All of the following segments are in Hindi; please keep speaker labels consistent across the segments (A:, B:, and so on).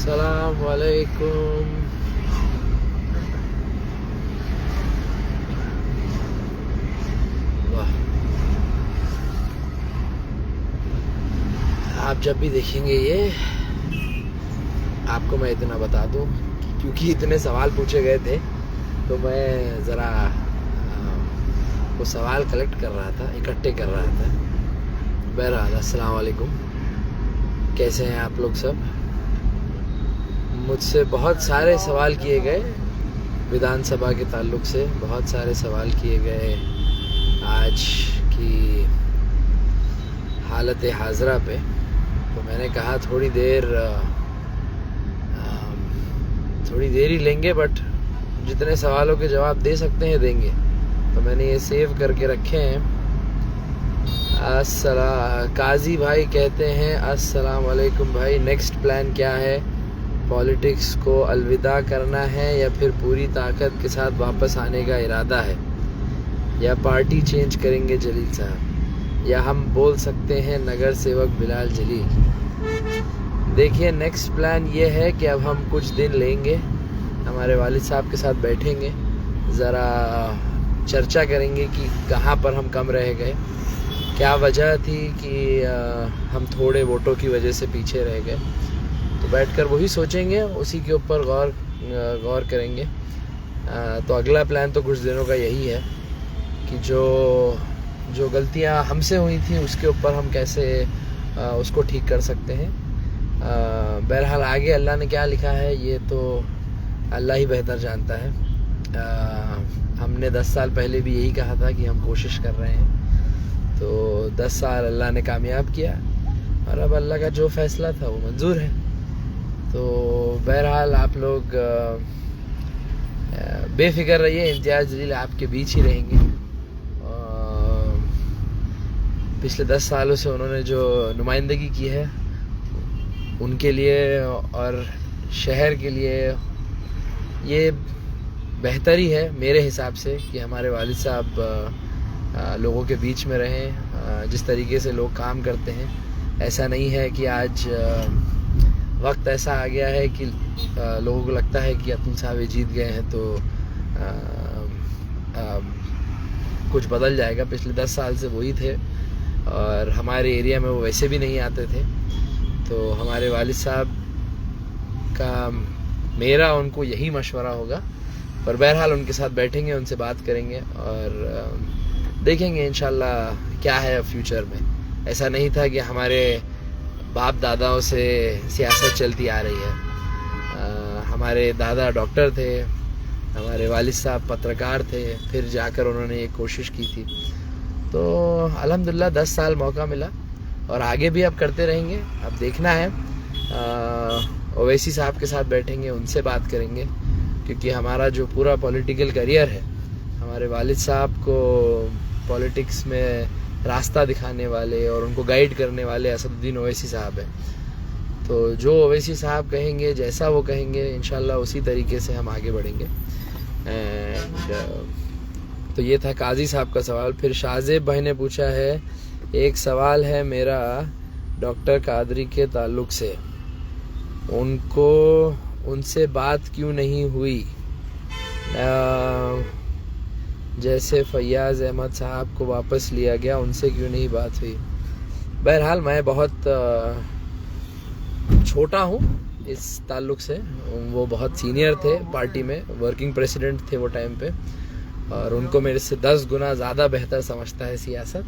A: अस्सलाम वालेकुम। वाह, आप जब भी देखेंगे ये, आपको मैं इतना बता दूं, क्योंकि इतने सवाल पूछे गए थे तो मैं ज़रा वो सवाल कलेक्ट कर रहा था, इकट्ठे कर रहा था। बहरहाल अस्सलाम वालेकुम, कैसे हैं आप लोग सब। मुझसे बहुत सारे सवाल किए गए विधानसभा के ताल्लुक से, बहुत सारे सवाल किए गए आज की हालत हाजरा पे। तो मैंने कहा थोड़ी देर ही लेंगे, बट जितने सवालों के जवाब दे सकते हैं देंगे। तो मैंने ये सेव करके रखे हैं। काजी भाई कहते हैं अस्सलाम वालेकुम भाई, नेक्स्ट प्लान क्या है? पॉलिटिक्स को अलविदा करना है या फिर पूरी ताकत के साथ वापस आने का इरादा है, या पार्टी चेंज करेंगे जलील साहब, या हम बोल सकते हैं नगर सेवक बिलाल जलील? देखिए, नेक्स्ट प्लान ये है कि अब हम कुछ दिन लेंगे, हमारे वालिद साहब के साथ बैठेंगे, ज़रा चर्चा करेंगे कि कहाँ पर हम कम रह गए, क्या वजह थी कि हम थोड़े वोटों की वजह से पीछे रह गए। तो बैठकर वही सोचेंगे, उसी के ऊपर गौर करेंगे। तो अगला प्लान तो कुछ दिनों का यही है कि जो गलतियां हमसे हुई थी उसके ऊपर हम कैसे उसको ठीक कर सकते हैं। बहरहाल आगे अल्लाह ने क्या लिखा है ये तो अल्लाह ही बेहतर जानता है। हमने 10 साल पहले भी यही कहा था कि हम कोशिश कर रहे हैं, तो 10 साल अल्लाह ने कामयाब किया, और अब अल्लाह का जो फैसला था वो मंजूर है। तो बहरहाल आप लोग बेफिक्र रहिए, इम्तियाज़ जलील आपके बीच ही रहेंगे। पिछले 10 सालों से उन्होंने जो नुमाइंदगी की है उनके लिए और शहर के लिए ये बेहतर ही है मेरे हिसाब से कि हमारे वालिद साहब लोगों के बीच में रहें। जिस तरीके से लोग काम करते हैं, ऐसा नहीं है कि आज वक्त ऐसा आ गया है कि लोगों को लगता है कि अतुल साहब जीत गए हैं तो कुछ बदल जाएगा। पिछले 10 साल से वही थे और हमारे एरिया में वो वैसे भी नहीं आते थे। तो हमारे वालिद साहब का मेरा उनको यही मशवरा होगा, पर बहरहाल उनके साथ बैठेंगे, उनसे बात करेंगे और देखेंगे इंशाल्लाह क्या है फ्यूचर में। ऐसा नहीं था कि हमारे बाप दादाओं से सियासत चलती आ रही है। हमारे दादा डॉक्टर थे, हमारे वालिद साहब पत्रकार थे, फिर जाकर उन्होंने ये कोशिश की थी। तो अल्हम्दुलिल्लाह 10 साल मौका मिला और आगे भी अब करते रहेंगे। अब देखना है, ओवैसी साहब के साथ बैठेंगे, उनसे बात करेंगे, क्योंकि हमारा जो पूरा पॉलिटिकल करियर है, हमारे वालिद साहब को पॉलिटिक्स में रास्ता दिखाने वाले और उनको गाइड करने वाले असदुद्दीन ओवैसी साहब हैं। तो जो ओवैसी साहब कहेंगे, जैसा वो कहेंगे, इंशाल्लाह उसी तरीके से हम आगे बढ़ेंगे। एंड तो ये था काजी साहब का सवाल। फिर शाहजेब भाई ने पूछा है, एक सवाल है मेरा डॉक्टर कादरी के ताल्लुक से, उनसे बात क्यों नहीं हुई? जैसे फैयाज़ अहमद साहब को वापस लिया गया, उनसे क्यों नहीं बात हुई? बहरहाल मैं बहुत छोटा हूँ इस ताल्लुक से। वो बहुत सीनियर थे पार्टी में, वर्किंग प्रेसिडेंट थे वो टाइम पे, और उनको मेरे से 10 गुना ज़्यादा बेहतर समझता है सियासत।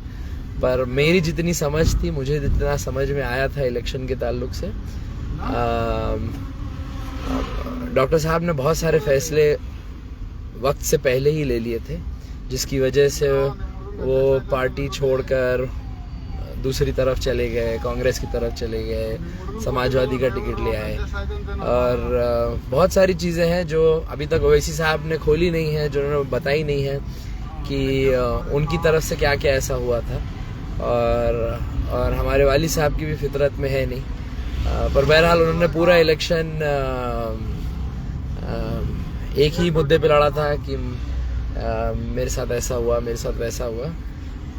A: पर मेरी जितनी समझ थी, मुझे जितना समझ में आया था इलेक्शन के ताल्लुक से, डॉक्टर साहब ने बहुत सारे फैसले वक्त से पहले ही ले लिए थे, जिसकी वजह से वो पार्टी छोड़कर दूसरी तरफ चले गए, कांग्रेस की तरफ चले गए, समाजवादी का टिकट ले आए, और बहुत सारी चीज़ें हैं जो अभी तक ओवैसी साहब ने खोली नहीं है, जो उन्होंने बताई नहीं है कि उनकी तरफ से क्या क्या ऐसा हुआ था, और हमारे वालिद साहब की भी फितरत में है नहीं। पर बहरहाल उन्होंने पूरा इलेक्शन एक ही मुद्दे पे लड़ा था कि मेरे साथ ऐसा हुआ, मेरे साथ वैसा हुआ।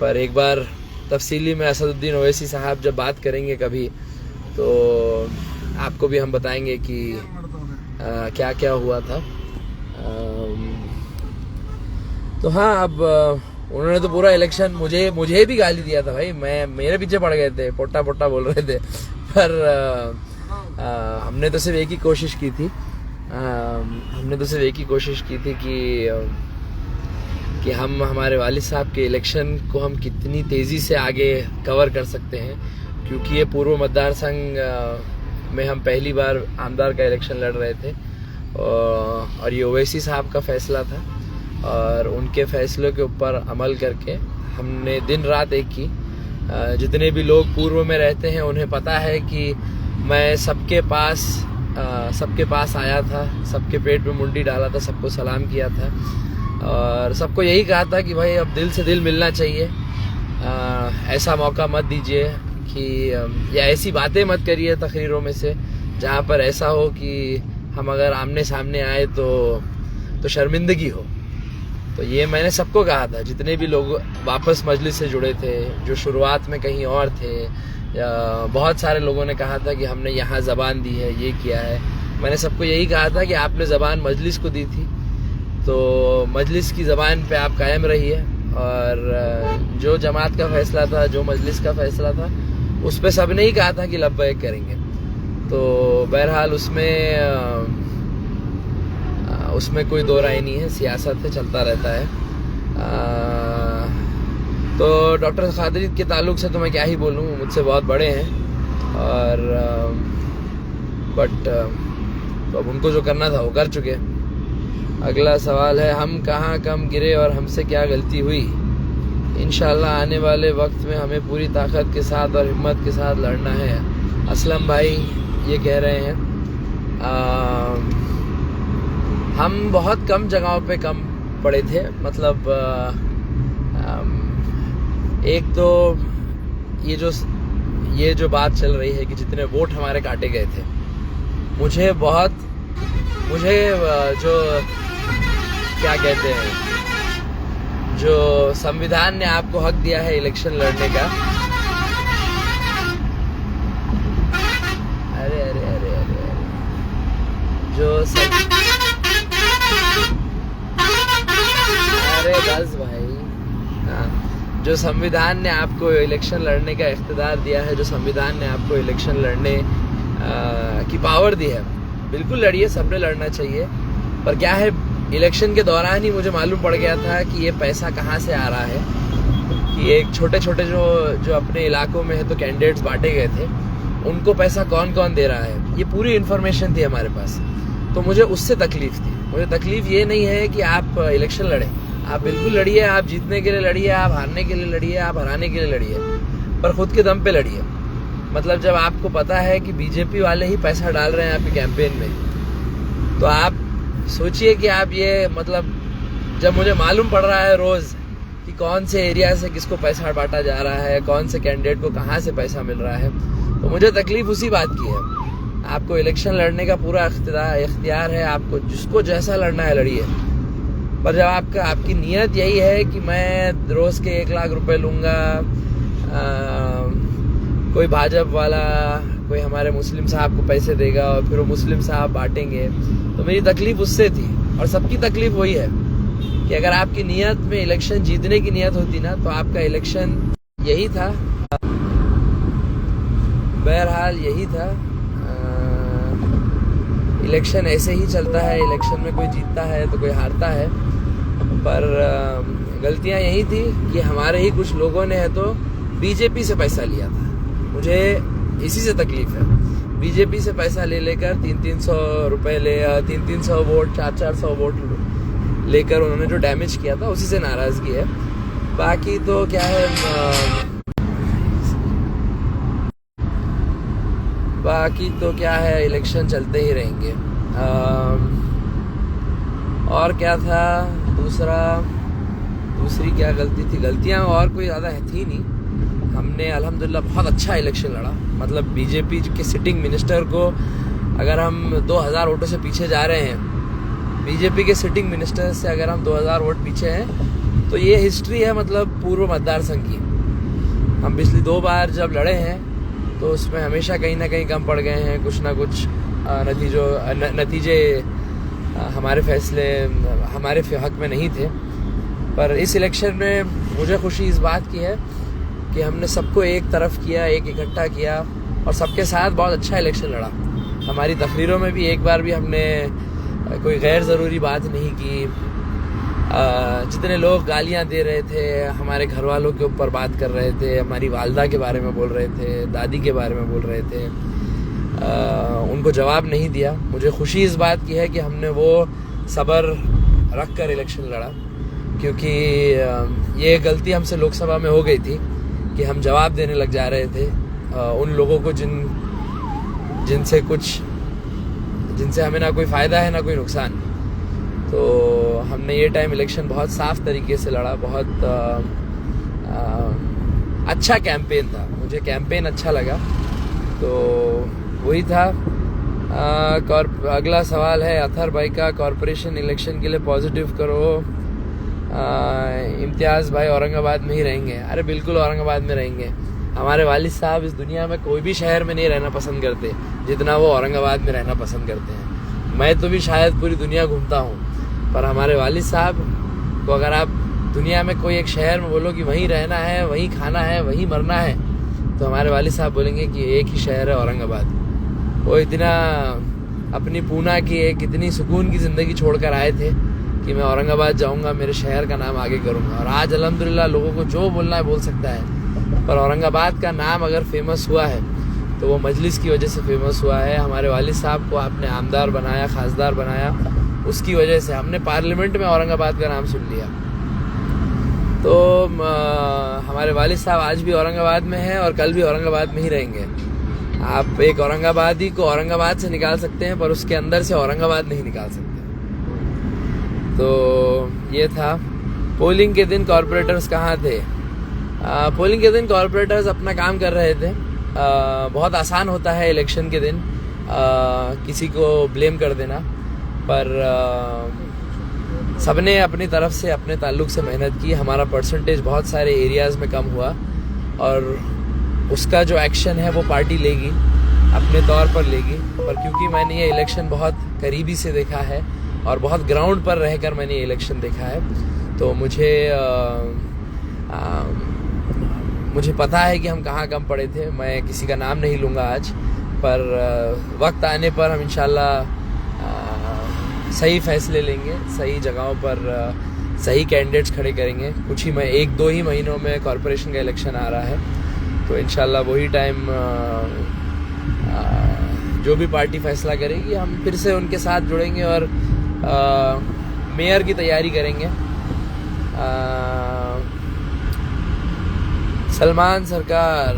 A: पर एक बार तफसीली में असदुद्दीन ओवैसी साहब जब बात करेंगे कभी, तो आपको भी हम बताएंगे कि क्या क्या हुआ था। तो हाँ, अब उन्होंने तो पूरा इलेक्शन मुझे भी गाली दिया था भाई, मेरे पीछे पड़ गए थे, पोटा पोटा बोल रहे थे। पर हमने तो सिर्फ एक ही कोशिश की थी, कि हम हमारे वालिद साहब के इलेक्शन को हम कितनी तेज़ी से आगे कवर कर सकते हैं, क्योंकि ये पूर्व मतदार संघ में हम पहली बार आमदार का इलेक्शन लड़ रहे थे और ये ओवैसी साहब का फैसला था और उनके फैसलों के ऊपर अमल करके हमने दिन रात एक की। जितने भी लोग पूर्व में रहते हैं उन्हें पता है कि मैं सबके पास आया था, सबके पेट में मुंडी डाला था, सबको सलाम किया था और सबको यही कहा था कि भाई अब दिल से दिल मिलना चाहिए। ऐसा मौका मत दीजिए कि या ऐसी बातें मत करिए तकरीरों में से जहाँ पर ऐसा हो कि हम अगर आमने सामने आए तो शर्मिंदगी हो। तो ये मैंने सबको कहा था, जितने भी लोग वापस मजलिस से जुड़े थे, जो शुरुआत में कहीं और थे, या बहुत सारे लोगों ने कहा था कि हमने यहाँ ज़बान दी है, ये किया है। मैंने सबको यही कहा था कि आपने ज़बान मजलिस को दी थी, तो मजलिस की ज़बान पे आप कायम रहिए और जो जमात का फैसला था, जो मजलिस का फैसला था, उस पर सब ने ही कहा था कि लब्बैक करेंगे। तो बहरहाल उसमें कोई दो राय नहीं है, सियासत है, चलता रहता है। तो डॉक्टर क़ादरी के ताल्लुक से तो मैं क्या ही बोलूँ, मुझसे बहुत बड़े हैं और तो अब उनको जो करना था वो कर चुके। अगला सवाल है, हम कहाँ कम गिरे और हमसे क्या गलती हुई? इंशाल्लाह आने वाले वक्त में हमें पूरी ताकत के साथ और हिम्मत के साथ लड़ना है। असलम भाई ये कह रहे हैं हम बहुत कम जगहों पे कम पड़े थे। मतलब एक तो ये जो बात चल रही है कि जितने वोट हमारे काटे गए थे, मुझे जो क्या कहते हैं, जो संविधान ने आपको हक दिया है इलेक्शन लड़ने का, अरे अरे अरे अरे अरे बस भाई, हाँ, जो संविधान ने आपको इलेक्शन लड़ने का इख्तियार दिया है, जो संविधान ने आपको इलेक्शन लड़ने की पावर दी है, बिल्कुल लड़िए, सबने लड़ना चाहिए। पर क्या है, इलेक्शन के दौरान ही मुझे मालूम पड़ गया था कि ये पैसा कहाँ से आ रहा है, कि एक छोटे छोटे जो अपने इलाकों में है तो कैंडिडेट्स बांटे गए थे, उनको पैसा कौन कौन दे रहा है, ये पूरी इन्फॉर्मेशन थी हमारे पास। तो मुझे उससे तकलीफ थी। मुझे तकलीफ ये नहीं है कि आप इलेक्शन लड़ें, आप बिल्कुल लड़िए, आप जीतने के लिए लड़िए, आप हारने के लिए लड़िए, आप हराने के लिए लड़िए, पर खुद के दम पे लड़िए। मतलब जब आपको पता है कि बीजेपी वाले ही पैसा डाल रहे हैं आपके कैंपेन में, तो आप सोचिए कि आप ये, मतलब जब मुझे मालूम पड़ रहा है रोज़ कि कौन से एरिया से किसको पैसा बांटा जा रहा है, कौन से कैंडिडेट को कहाँ से पैसा मिल रहा है, तो मुझे तकलीफ उसी बात की है। आपको इलेक्शन लड़ने का पूरा इख्तियार है, आपको जिसको जैसा लड़ना है लड़िए, पर जब आपकी नीयत यही है कि मैं रोज़ के 1 लाख रुपए लूँगा, कोई भाजपा वाला, कोई हमारे मुस्लिम साहब को पैसे देगा और फिर वो मुस्लिम साहब बांटेंगे, तो मेरी तकलीफ उससे थी। और सबकी तकलीफ वही है कि अगर आपकी नीयत में इलेक्शन जीतने की नीयत होती ना, तो आपका इलेक्शन यही था। बहरहाल यही था, इलेक्शन ऐसे ही चलता है, इलेक्शन में कोई जीतता है तो कोई हारता है। पर गलतियां यही थी कि हमारे ही कुछ लोगों ने है तो बीजेपी से पैसा लिया था। मुझे इसी से तकलीफ है, बीजेपी से पैसा लेकर 300 रुपए 300 वोट 400 वोट लेकर उन्होंने जो डैमेज किया था, उसी से नाराजगी है। बाकी तो क्या है, इलेक्शन चलते ही रहेंगे। और क्या था, दूसरी क्या गलती थी? गलतियां और कोई ज़्यादा थी नहीं। हमने अल्हम्दुलिल्लाह बहुत अच्छा इलेक्शन लड़ा। मतलब बीजेपी के सिटिंग मिनिस्टर को अगर हम 2000 वोटों से पीछे जा रहे हैं, बीजेपी के सिटिंग मिनिस्टर से अगर हम 2000 वोट पीछे हैं, तो ये हिस्ट्री है मतलब पूर्व मतदार संघ की। हम पिछली 2 बार जब लड़े हैं तो उसमें हमेशा कहीं ना कहीं कम पड़ गए हैं, कुछ ना कुछ नतीजे हमारे फैसले हमारे हक में नहीं थे। पर इस इलेक्शन में मुझे खुशी इस बात की है कि हमने सबको एक तरफ किया, एक इकट्ठा किया और सबके साथ बहुत अच्छा इलेक्शन लड़ा। हमारी तकरीरों में भी एक बार भी हमने कोई गैर ज़रूरी बात नहीं की। जितने लोग गालियां दे रहे थे, हमारे घर वालों के ऊपर बात कर रहे थे, हमारी वालदा के बारे में बोल रहे थे, दादी के बारे में बोल रहे थे, उनको जवाब नहीं दिया। मुझे खुशी इस बात की है कि हमने वो सब्र रख कर इलेक्शन लड़ा, क्योंकि ये गलती हमसे लोकसभा में हो गई थी कि हम जवाब देने लग जा रहे थे उन लोगों को जिनसे हमें ना कोई फ़ायदा है ना कोई नुकसान। तो हमने ये टाइम इलेक्शन बहुत साफ़ तरीके से लड़ा। बहुत अच्छा कैंपेन था, मुझे कैंपेन अच्छा लगा। तो वही था। अगला सवाल है अथर भाई का, कॉरपोरेशन इलेक्शन के लिए पॉजिटिव करो। इम्तियाज़ भाई औरंगाबाद में ही रहेंगे? अरे बिल्कुल औरंगाबाद में रहेंगे। हमारे वालिद साहब इस दुनिया में कोई भी शहर में नहीं रहना पसंद करते जितना वो औरंगाबाद में रहना पसंद करते हैं। मैं तो भी शायद पूरी दुनिया घूमता हूँ, पर हमारे वालिद साहब को अगर आप दुनिया में कोई एक शहर में बोलो कि वहीं रहना है, वहीं खाना है, वहीं मरना है, तो हमारे वालिद साहब बोलेंगे कि एक ही शहर है औरंगाबाद। वो इतना अपनी पूना की एक इतनी सुकून की ज़िंदगी छोड़कर आए थे कि मैं औरंगाबाद जाऊंगा, मेरे शहर का नाम आगे करूंगा। और आज अल्हम्दुलिल्लाह लोगों को जो बोलना है बोल सकता है, पर औरंगाबाद का नाम अगर फेमस हुआ है तो वो मजलिस की वजह से फेमस हुआ है। हमारे वालिद साहब को आपने आमदार बनाया, खासदार बनाया, उसकी वजह से हमने पार्लियामेंट में औरंगाबाद का नाम सुन लिया। तो हमारे वालिद साहब आज भी औरंगाबाद में हैं और कल भी औरंगाबाद में ही रहेंगे। आप एक औरंगाबादी को औरंगाबाद से निकाल सकते हैं, पर उसके अंदर से औरंगाबाद नहीं निकाल सकते। तो ये था। पोलिंग के दिन कॉरपोरेटर्स कहाँ थे? पोलिंग के दिन कॉरपोरेटर्स अपना काम कर रहे थे। बहुत आसान होता है इलेक्शन के दिन किसी को ब्लेम कर देना, पर सबने अपनी तरफ से अपने ताल्लुक से मेहनत की। हमारा परसेंटेज बहुत सारे एरियाज़ में कम हुआ और उसका जो एक्शन है वो पार्टी लेगी, अपने तौर पर लेगी। पर क्योंकि मैंने ये इलेक्शन बहुत करीबी से देखा है और बहुत ग्राउंड पर रहकर मैंने ये इलेक्शन देखा है, तो मुझे पता है कि हम कहाँ कम पड़े थे। मैं किसी का नाम नहीं लूँगा आज, पर वक्त आने पर हम इंशाल्लाह सही फैसले लेंगे, सही जगहों पर सही कैंडिडेट्स खड़े करेंगे। कुछ ही 1-2 ही महीनों में कॉरपोरेशन का इलेक्शन आ रहा है, तो इंशाल्लाह वही टाइम जो भी पार्टी फैसला करेगी हम फिर से उनके साथ जुड़ेंगे और मेयर की तैयारी करेंगे। सलमान सरकार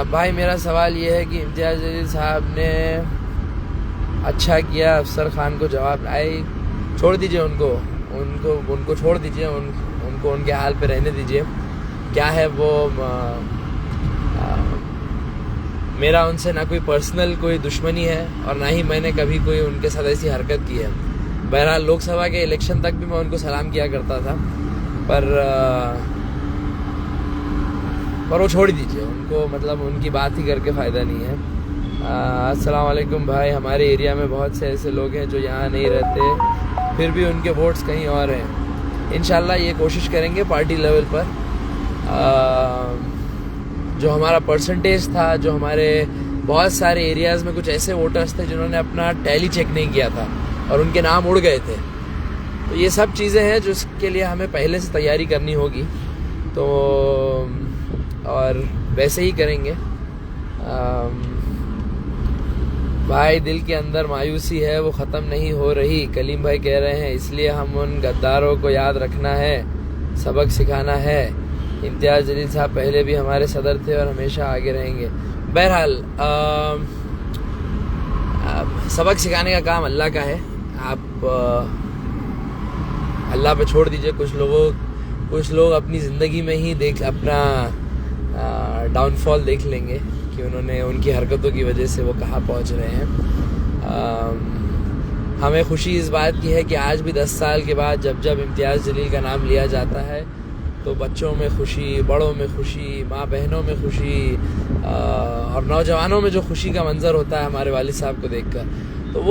A: भाई, मेरा सवाल ये है कि इम्तियाज़ जलील साहब ने अच्छा किया, अफसर खान को जवाब आए, छोड़ दीजिए उनको छोड़ दीजिए, उनको उनके हाल पे रहने दीजिए। क्या है वो, मेरा उनसे ना कोई पर्सनल कोई दुश्मनी है और ना ही मैंने कभी कोई उनके साथ ऐसी हरकत की है। बहरहाल लोकसभा के इलेक्शन तक भी मैं उनको सलाम किया करता था, पर वो छोड़ दीजिए उनको, मतलब उनकी बात ही करके फ़ायदा नहीं है। अस्सलाम वालेकुम भाई, हमारे एरिया में बहुत से ऐसे लोग हैं जो यहाँ नहीं रहते फिर भी उनके वोट्स कहीं और हैं। इंशाल्लाह ये कोशिश करेंगे पार्टी लेवल पर जो हमारा परसेंटेज था, जो हमारे बहुत सारे एरियाज़ में कुछ ऐसे वोटर्स थे जिन्होंने अपना टैली चेक नहीं किया था और उनके नाम उड़ गए थे, तो ये सब चीज़ें हैं जो इसके लिए हमें पहले से तैयारी करनी होगी। तो और वैसे ही करेंगे। भाई दिल के अंदर मायूसी है, वो ख़त्म नहीं हो रही, कलीम भाई कह रहे हैं, इसलिए हम उन गद्दारों को याद रखना है, सबक सिखाना है। इम्तियाज़ जलील साहब पहले भी हमारे सदर थे और हमेशा आगे रहेंगे। बहरहाल सबक सिखाने का काम अल्लाह का है, आप अल्लाह पे छोड़ दीजिए। कुछ लोग अपनी ज़िंदगी में ही अपना डाउनफॉल देख लेंगे कि उनकी हरकतों की वजह से वो कहाँ पहुँच रहे हैं। हमें खुशी इस बात की है कि आज भी 10 साल के बाद जब इम्तियाज़ जलील का नाम लिया जाता है तो बच्चों में खुशी, बड़ों में खुशी, माँ बहनों में खुशी और नौजवानों में जो खुशी का मंजर होता है हमारे वालिद साहब को देखकर, तो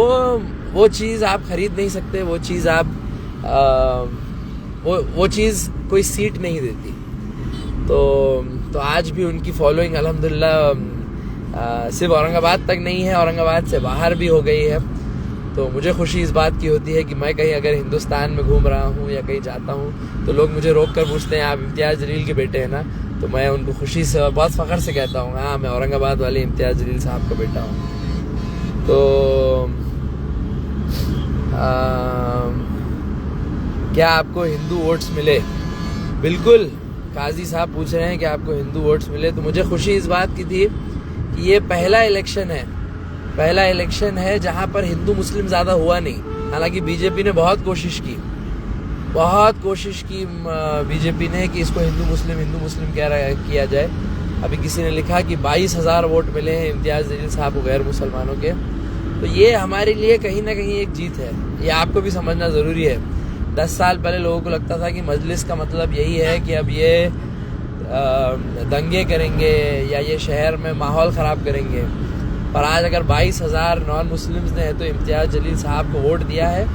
A: वो चीज़ आप ख़रीद नहीं सकते। वो चीज़ आप वो चीज़ कोई सीट नहीं देती। तो आज भी उनकी फॉलोइंग अल्हम्दुलिल्लाह सिर्फ औरंगाबाद तक नहीं है, औरंगाबाद से बाहर भी हो गई है। तो मुझे खुशी इस बात की होती है कि मैं कहीं अगर हिंदुस्तान में घूम रहा हूँ या कहीं जाता हूँ तो लोग मुझे रोक कर पूछते हैं आप इम्तियाज़ जलील के बेटे हैं ना, तो मैं उनको खुशी से बहुत फ़ख्र से कहता हूँ हाँ मैं औरंगाबाद वाले इम्तियाज़ जलील साहब का बेटा हूँ। तो क्या आपको हिंदू वोट्स मिले? बिल्कुल, काजी साहब पूछ रहे हैं कि आपको हिंदू वोट्स मिले। तो मुझे खुशी इस बात की थी कि ये पहला इलेक्शन है जहां पर हिंदू मुस्लिम ज़्यादा हुआ नहीं। हालांकि बीजेपी ने बहुत कोशिश की बीजेपी ने कि इसको हिंदू मुस्लिम किया जाए। अभी किसी ने लिखा कि 22,000 वोट मिले हैं इम्तियाज़ जलील साहब को गैर मुसलमानों के। तो ये हमारे लिए कहीं ना कहीं एक जीत है, ये आपको भी समझना ज़रूरी है। 10 साल पहले लोगों को लगता था कि मजलिस का मतलब यही है कि अब ये दंगे करेंगे या ये शहर में माहौल ख़राब करेंगे, पर आज अगर 22,000 नॉन मुस्लिम्स ने तो इम्तियाज़ जलील साहब को वोट दिया है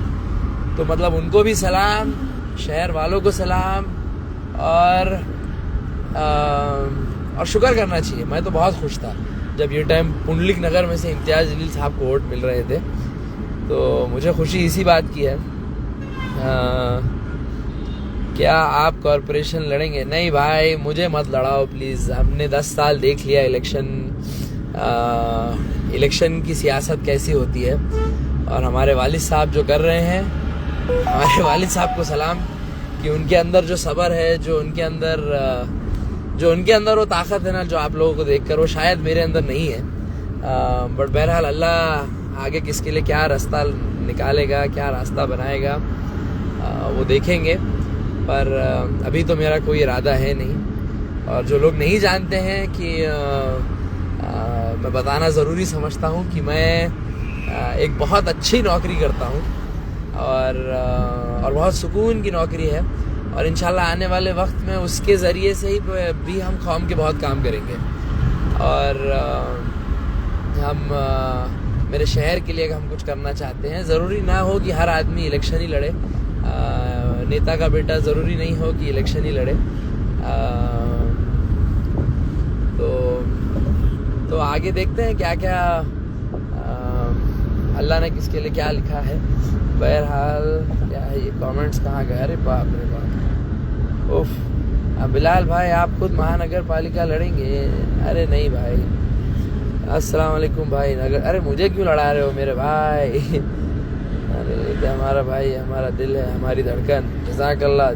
A: तो मतलब उनको भी सलाम, शहर वालों को सलाम और शुक्र करना चाहिए। मैं तो बहुत खुश था जब ये टाइम पुंडलिक नगर में से इम्तियाज़ जलील साहब को वोट मिल रहे थे, तो मुझे खुशी इसी बात की है। क्या आप कॉरपोरेशन लड़ेंगे? नहीं भाई, मुझे मत लड़ाओ प्लीज़। हमने 10 साल देख लिया इलेक्शन की सियासत कैसी होती है, और हमारे वालिद साहब जो कर रहे हैं, हमारे वालिद साहब को सलाम कि उनके अंदर जो सब्र है, जो उनके अंदर वो ताकत है ना, जो आप लोगों को देखकर वो शायद मेरे अंदर नहीं है। बट बहरहाल अल्लाह आगे किसके लिए क्या रास्ता निकालेगा, क्या रास्ता बनाएगा वो देखेंगे। पर अभी तो मेरा कोई इरादा है नहीं। और जो लोग नहीं जानते हैं कि मैं बताना ज़रूरी समझता हूँ कि मैं एक बहुत अच्छी नौकरी करता हूँ और बहुत सुकून की नौकरी है, और इंशाल्लाह आने वाले वक्त में उसके ज़रिए से ही भी हम कौम के बहुत काम करेंगे। और हम मेरे शहर के लिए हम कुछ करना चाहते हैं। ज़रूरी ना हो कि हर आदमी इलेक्शन ही लड़े, नेता का बेटा ज़रूरी नहीं हो कि इलेक्शन ही लड़े। तो आगे देखते हैं क्या क्या अल्लाह ने किसके लिए क्या लिखा है। बहरहाल क्या है ये कमेंट्स कहाँ गए? अरे बाप रे बाप, उफ। बिलाल भाई आप खुद महानगर पालिका लड़ेंगे? अरे नहीं भाई। अस्सलाम वालेकुम भाई। नगर, अरे मुझे क्यों लड़ा रहे हो मेरे भाई? अरे हमारा भाई, हमारा दिल है, हमारी धड़कन। जज़ाकल्लाह।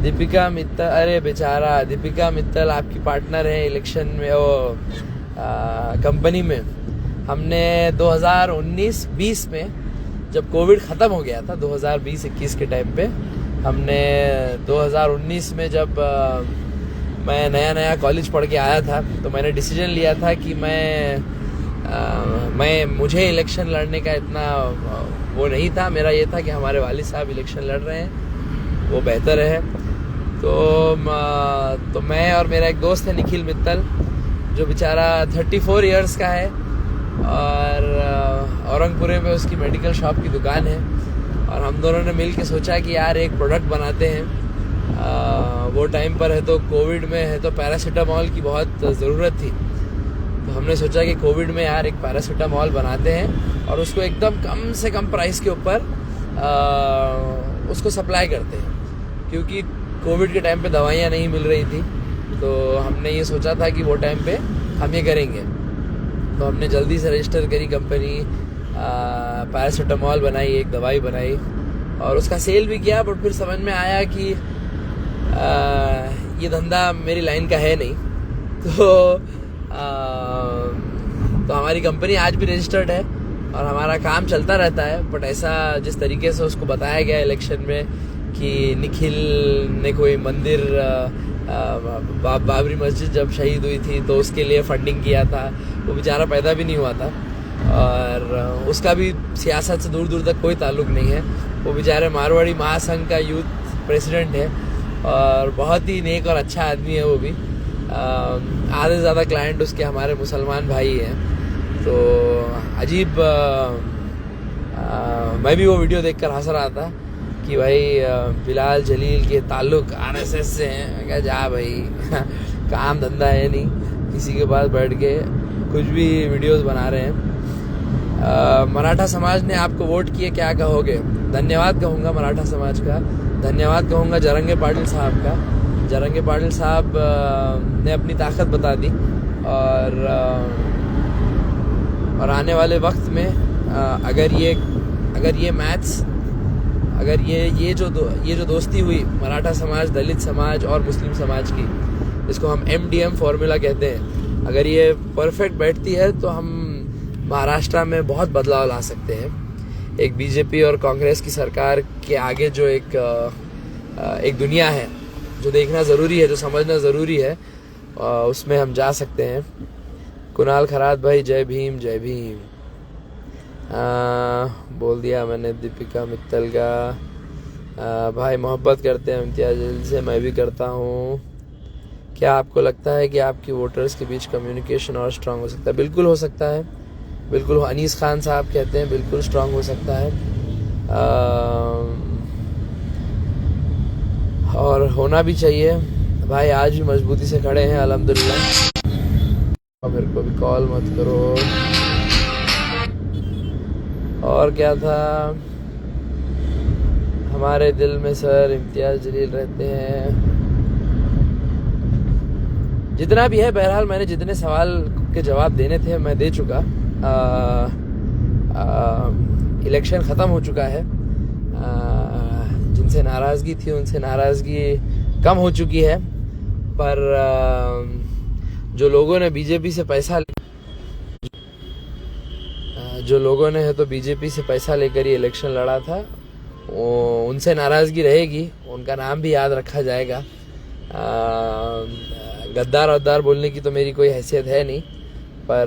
A: दीपिका मित्तल, अरे बेचारा दीपिका मित्तल आपकी पार्टनर है इलेक्शन में, वो कंपनी में। हमने 2019-20 में जब कोविड ख़त्म हो गया था, 2020-21 के टाइम पे, हमने 2019 में जब मैं नया कॉलेज पढ़ के आया था, तो मैंने डिसीजन लिया था कि मुझे इलेक्शन लड़ने का इतना वो नहीं था। मेरा ये था कि हमारे वालिद साहब इलेक्शन लड़ रहे हैं, वो बेहतर है। तो मैं और मेरा एक दोस्त है निखिल मित्तल, जो बेचारा 34 इयर्स का है और औरंगपुरे में उसकी मेडिकल शॉप की दुकान है, और हम दोनों ने मिल के सोचा कि यार एक प्रोडक्ट बनाते हैं। वो टाइम पर है तो कोविड में है तो पैरासीटामॉल की बहुत ज़रूरत थी, तो हमने सोचा कि कोविड में यार एक पैरासीटामॉल बनाते हैं और उसको एकदम कम से कम प्राइस के ऊपर उसको सप्लाई करते हैं, क्योंकि कोविड के टाइम पे दवाइयाँ नहीं मिल रही थी। तो हमने ये सोचा था कि वो टाइम पे हम ये करेंगे, तो हमने जल्दी से रजिस्टर करी कंपनी, पैरासीटामॉल बनाई, एक दवाई बनाई और उसका सेल भी किया। बट फिर समझ में आया कि ये धंधा मेरी लाइन का है नहीं, तो हमारी कंपनी आज भी रजिस्टर्ड है और हमारा काम चलता रहता है। बट ऐसा जिस तरीके से उसको बताया गया इलेक्शन में कि निखिल ने कोई मंदिर, बाबरी मस्जिद जब शहीद हुई थी तो उसके लिए फंडिंग किया था, वो बेचारा पैदा भी नहीं हुआ था। और उसका भी सियासत से दूर दूर तक कोई ताल्लुक नहीं है। वो बेचारे मारवाड़ी महासंघ का यूथ प्रेसिडेंट है और बहुत ही नेक और अच्छा आदमी है वो भी। आधे से ज़्यादा क्लाइंट उसके हमारे मुसलमान भाई हैं। तो अजीब मैं भी वो वीडियो देखकर हंस रहा था कि भाई बिलाल जलील के ताल्लुक आरएसएस से हैं। मैं कहा जा भाई काम धंधा है नहीं, किसी के पास बैठ के कुछ भी वीडियोस बना रहे हैं। मराठा समाज ने आपको वोट किए, क्या कहोगे? धन्यवाद कहूँगा मराठा समाज का, धन्यवाद कहूँगा जरंगे पाटिल साहब का। जरंगे पाटिल साहब ने अपनी ताकत बता दी और आने वाले वक्त में अगर ये मैथ्स, अगर ये जो दोस्ती हुई मराठा समाज, दलित समाज और मुस्लिम समाज की, इसको हम MDM फॉर्मूला कहते हैं, अगर ये परफेक्ट बैठती है तो हम महाराष्ट्र में बहुत बदलाव ला सकते हैं। एक बीजेपी और कांग्रेस की सरकार के आगे जो एक दुनिया है जो देखना ज़रूरी है, जो समझना ज़रूरी है, उसमें हम जा सकते हैं। कुणाल खरात भाई जय भीम जय भीम। बोल दिया मैंने दीपिका मित्तल का। भाई मोहब्बत करते हैं इम्तियाज जलील से, मैं भी करता हूँ। क्या आपको लगता है कि आपकी वोटर्स के बीच कम्युनिकेशन और स्ट्रांग हो सकता है? बिल्कुल हो सकता है, बिल्कुल। अनीस खान साहब कहते हैं बिल्कुल स्ट्रांग हो सकता है और होना भी चाहिए। भाई आज भी मजबूती से खड़े हैं अल्हम्दुलिल्लाह। मेरे को भी कॉल मत करो। और क्या था, हमारे दिल में सर इम्तियाज जलील रहते हैं। जितना भी है, बहरहाल मैंने जितने सवाल के जवाब देने थे मैं दे चुका। इलेक्शन ख़त्म हो चुका है। जिनसे नाराज़गी थी उनसे नाराज़गी कम हो चुकी है, पर जो लोगों ने बीजेपी से पैसा लेकर ये इलेक्शन लड़ा था, उनसे नाराज़गी रहेगी। उनका नाम भी याद रखा जाएगा। गद्दार बोलने की तो मेरी कोई हैसियत है नहीं, पर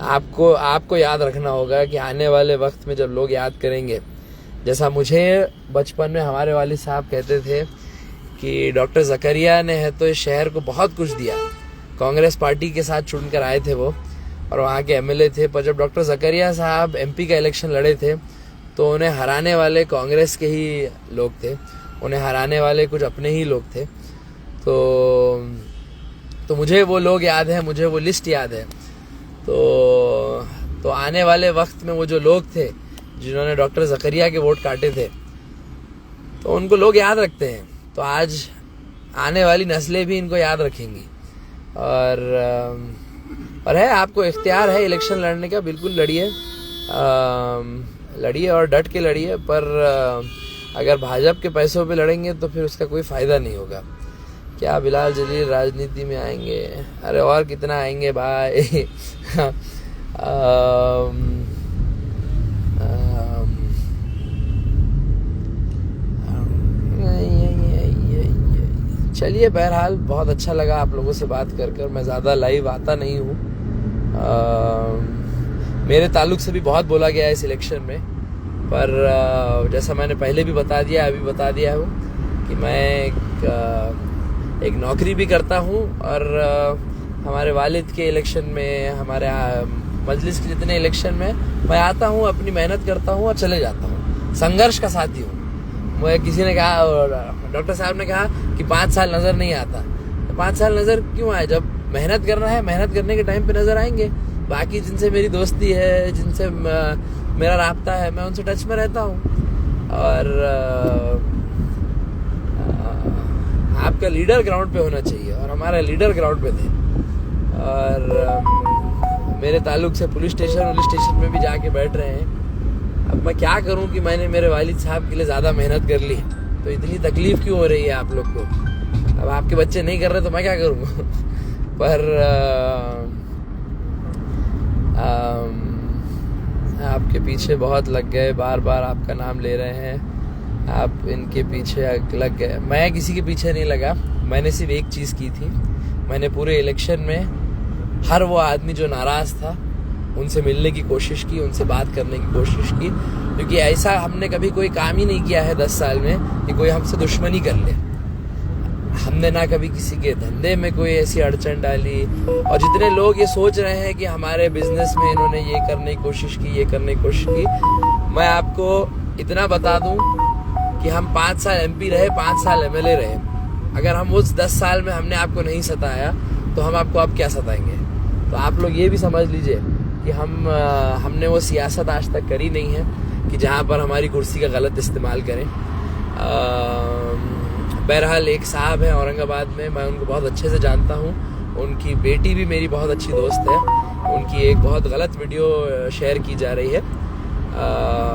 A: आपको याद रखना होगा कि आने वाले वक्त में जब लोग याद करेंगे, जैसा मुझे बचपन में हमारे वालिद साहब कहते थे कि डॉक्टर ज़करिया ने है तो इस शहर को बहुत कुछ दिया। कांग्रेस पार्टी के साथ चुनकर आए थे वो और वहाँ के MLA थे, पर जब डॉक्टर ज़करिया साहब MP का इलेक्शन लड़े थे तो उन्हें हराने वाले कांग्रेस के ही लोग थे, उन्हें हराने वाले कुछ अपने ही लोग थे। तो मुझे वो लोग याद हैं, मुझे वो लिस्ट याद है। तो आने वाले वक्त में वो जो लोग थे जिन्होंने डॉक्टर ज़करिया के वोट काटे थे, तो उनको लोग याद रखते हैं। तो आज आने वाली नस्लें भी इनको याद रखेंगी। और है, आपको इख्तियार है इलेक्शन लड़ने का, बिल्कुल लड़िए और डट के लड़िए। पर अगर भाजपा के पैसों पे लड़ेंगे तो फिर उसका कोई फ़ायदा नहीं होगा। क्या बिलाल जलील राजनीति में आएंगे? अरे और कितना आएंगे भाई। चलिए, बहरहाल बहुत अच्छा लगा आप लोगों से बात कर। मैं ज़्यादा लाइव आता नहीं हूँ। मेरे ताल्लुक से भी बहुत बोला गया है इस इलेक्शन में, पर जैसा मैंने पहले भी बता दिया, अभी बता दिया हूँ कि मैं एक नौकरी भी करता हूँ और हमारे वालिद के इलेक्शन में, हमारे मजलिस के जितने इलेक्शन में मैं आता हूँ, अपनी मेहनत करता हूँ और चले जाता हूँ। संघर्ष का साथी हूँ। मुझे किसी ने कहा, डॉक्टर साहब ने कहा कि 5 साल नज़र नहीं आता। तो 5 साल नज़र क्यों आए? जब मेहनत करना है, मेहनत करने के टाइम पे नज़र आएंगे। बाकी जिनसे मेरी दोस्ती है, जिनसे मेरा राब्ता है, मैं उनसे टच में रहता हूँ। और आपका लीडर ग्राउंड पे होना चाहिए और हमारा लीडर ग्राउंड पे थे। और मेरे ताल्लुक से पुलिस स्टेशन में भी जाके बैठ रहे हैं। अब मैं क्या करूं कि मैंने मेरे वालिद साहब के लिए ज़्यादा मेहनत कर ली, तो इतनी तकलीफ़ क्यों हो रही है आप लोग को? अब आपके बच्चे नहीं कर रहे तो मैं क्या करूं? पर आपके पीछे बहुत लग गए, बार बार आपका नाम ले रहे हैं, आप इनके पीछे लग गए। मैं किसी के पीछे नहीं लगा। मैंने सिर्फ एक चीज़ की थी, मैंने पूरे इलेक्शन में हर वो आदमी जो नाराज़ था उनसे मिलने की कोशिश की, उनसे बात करने की कोशिश की, क्योंकि ऐसा हमने कभी कोई काम ही नहीं किया है 10 साल में कि कोई हमसे दुश्मनी कर ले। हमने ना कभी किसी के धंधे में कोई ऐसी अड़चन डाली। और जितने लोग ये सोच रहे हैं कि हमारे बिजनेस में इन्होंने ये करने की कोशिश की, ये करने की कोशिश की, मैं आपको इतना बता दूं कि हम 5 साल MP रहे, 5 साल MLA रहे। अगर हम उस 10 साल में हमने आपको नहीं सताया तो हम आपको अब क्या सताएंगे। तो आप लोग ये भी समझ लीजिए कि हमने वो सियासत आज तक करी नहीं है कि जहाँ पर हमारी कुर्सी का गलत इस्तेमाल करें। बहरहाल एक साहब हैं औरंगाबाद में, मैं उनको बहुत अच्छे से जानता हूँ। उनकी बेटी भी मेरी बहुत अच्छी दोस्त है। उनकी एक बहुत गलत वीडियो शेयर की जा रही है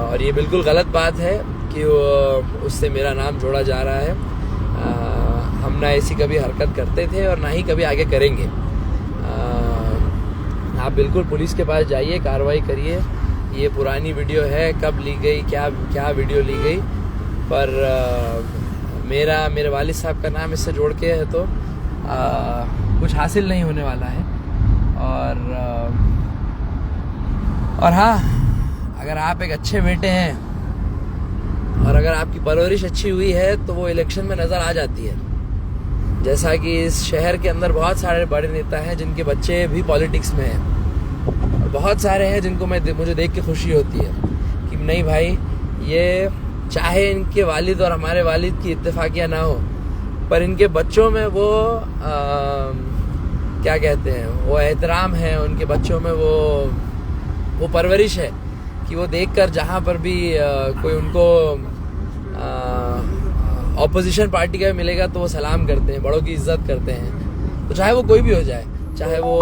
A: और ये बिल्कुल गलत बात है कि उससे मेरा नाम जोड़ा जा रहा है। हम ना ऐसी कभी हरकत करते थे और ना ही कभी आगे करेंगे। आप बिल्कुल पुलिस के पास जाइए, कार्रवाई करिए। ये पुरानी वीडियो है, कब ली गई, क्या वीडियो ली गई, पर मेरे वालिद साहब का नाम इससे जोड़ के है तो कुछ हासिल नहीं होने वाला है। और हाँ, अगर आप एक अच्छे बेटे हैं और अगर आपकी परवरिश अच्छी हुई है तो वो इलेक्शन में नज़र आ जाती है। जैसा कि इस शहर के अंदर बहुत सारे बड़े नेता हैं जिनके बच्चे भी पॉलिटिक्स में हैं, और बहुत सारे हैं जिनको मुझे देख के खुशी होती है कि नहीं भाई, ये चाहे इनके वालिद और हमारे वालिद की इत्तेफाकिया ना हो, पर इनके बच्चों में वो क्या कहते हैं, वो एहतराम है, उनके बच्चों में वो परवरिश है कि वो देखकर जहाँ पर भी कोई उनको ऑपोजिशन पार्टी का मिलेगा तो वो सलाम करते हैं, बड़ों की इज्जत करते हैं। तो चाहे वो कोई भी हो जाए, चाहे वो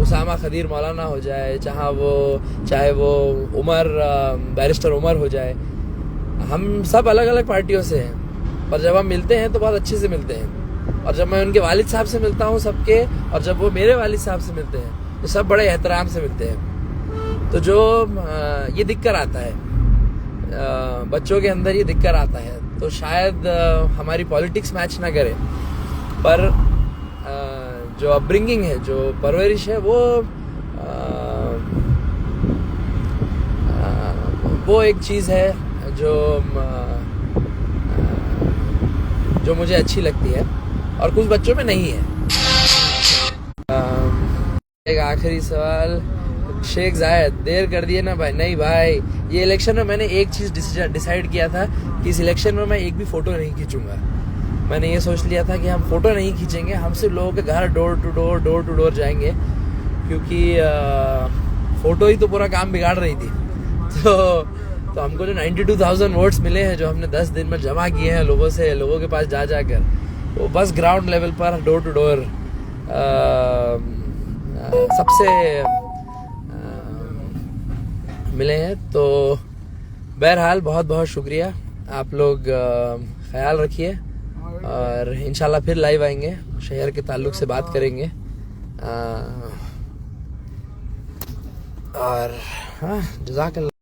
A: उसामा खदीर मौलाना हो जाए, चाहे वो बैरिस्टर उमर हो जाए, हम सब अलग अलग पार्टियों से हैं, पर जब हम मिलते हैं तो बहुत अच्छे से मिलते हैं। और जब मैं उनके वालिद साहब से मिलता हूँ सबके, और जब वो मेरे वालिद साहब से मिलते हैं तो सब बड़े एहतराम से मिलते हैं। तो जो ये दिक्कत आता है बच्चों के अंदर, ये दिक्कत आता है, तो शायद हमारी पॉलिटिक्स मैच ना करे, पर जो अपब्रिंगिंग है, जो परवरिश है, वो एक चीज़ है जो मुझे अच्छी लगती है और कुछ बच्चों में नहीं है। एक आखिरी सवाल, शेख जायद, देर कर दिए ना भाई। नहीं भाई, ये इलेक्शन में मैंने एक चीज़ डिसाइड किया था कि इस इलेक्शन में मैं एक भी फ़ोटो नहीं खींचूंगा। मैंने ये सोच लिया था कि हम फ़ोटो नहीं खींचेंगे, हम सिर्फ लोगों के घर डोर टू डोर जाएंगे, क्योंकि फ़ोटो ही तो पूरा काम बिगाड़ रही थी। तो हमको जो 92,000 वोट्स मिले हैं, जो हमने 10 दिन में जमा किए हैं लोगों के पास जाकर, वो बस ग्राउंड लेवल पर डोर टू डोर सबसे मिले हैं। तो बहरहाल बहुत बहुत शुक्रिया। आप लोग ख्याल रखिए और इंशाल्लाह फिर लाइव आएंगे, शहर के ताल्लुक से बात करेंगे। और हाँ, जज़ाकल्लाह।